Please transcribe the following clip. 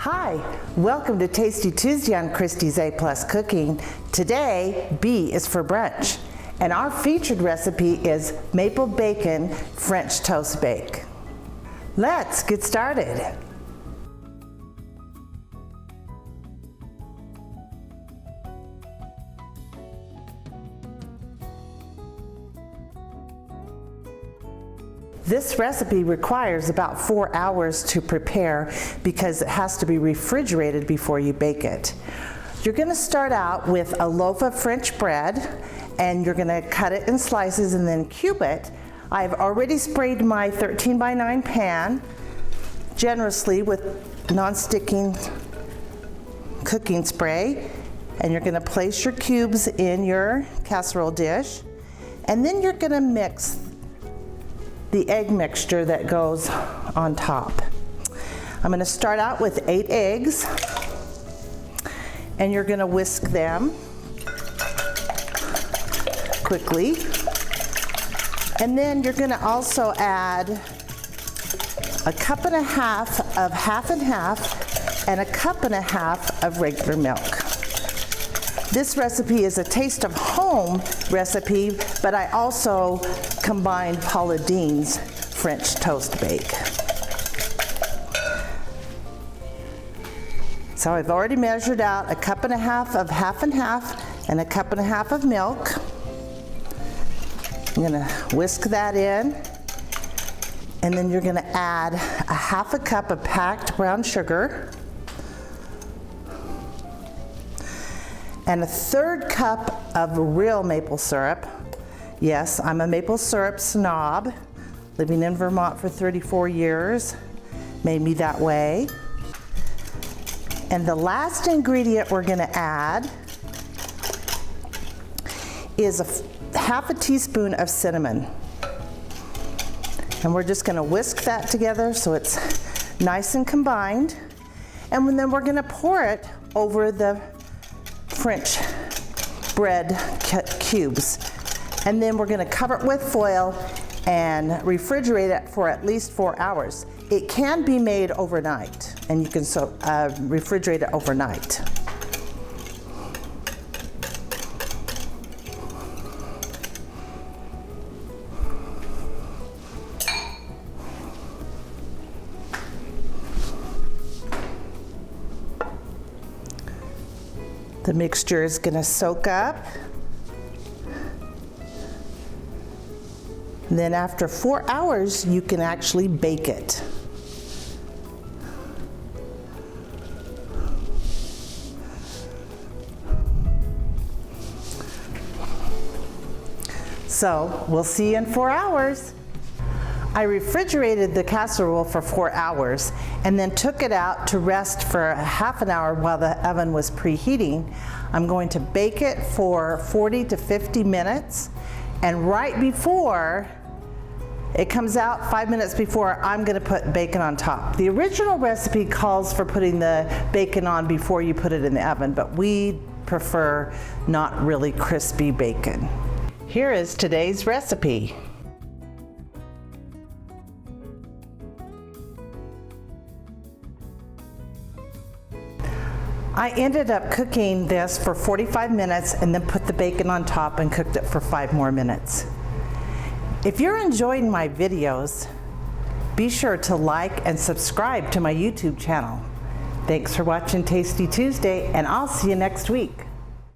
Hi, welcome to Tasty Tuesday on Christie's A+ Cooking. Today, B is for brunch, and our featured recipe is maple bacon French toast bake. Let's get started. This recipe requires about 4 hours to prepare because it has to be refrigerated before you bake it. You're going to start out with a loaf of French bread and you're going to cut it in slices and then cube it. I've already sprayed my 13 by 9 pan generously with non-sticking cooking spray, and you're going to place your cubes in your casserole dish, and then you're going to mix the egg mixture that goes on top. I'm going to start out with 8 eggs, and you're going to whisk them quickly. And then you're going to also add a cup and a half of half and half and a cup and a half of regular milk. This recipe is a taste of home recipe, but I also combined Paula Deen's French toast bake. So I've already measured out a cup and a half of half and half and a cup and a half of milk. I'm gonna whisk that in, and then you're gonna add a half a cup of packed brown sugar and a 1/3 cup of real maple syrup. Yes, I'm a maple syrup snob, living in Vermont for 34 years, made me that way. And the last ingredient we're gonna add is half a teaspoon of cinnamon. And we're just gonna whisk that together so it's nice and combined. And then we're gonna pour it over the French bread cubes. And then we're going to cover it with foil and refrigerate it for at least 4 hours. It can be made overnight, and you can refrigerate it overnight. The mixture is going to soak up. And then after 4 hours, you can actually bake it. So we'll see you in 4 hours. I refrigerated the casserole for 4 hours and then took it out to rest for half an hour while the oven was preheating. I'm going to bake it for 40 to 50 minutes, and right before it comes out, 5 minutes before, I'm going to put bacon on top. The original recipe calls for putting the bacon on before you put it in the oven, but we prefer not really crispy bacon. Here is today's recipe. I ended up cooking this for 45 minutes and then put the bacon on top and cooked it for 5 more minutes. If you're enjoying my videos, be sure to like and subscribe to my YouTube channel. Thanks for watching Tasty Tuesday, and I'll see you next week.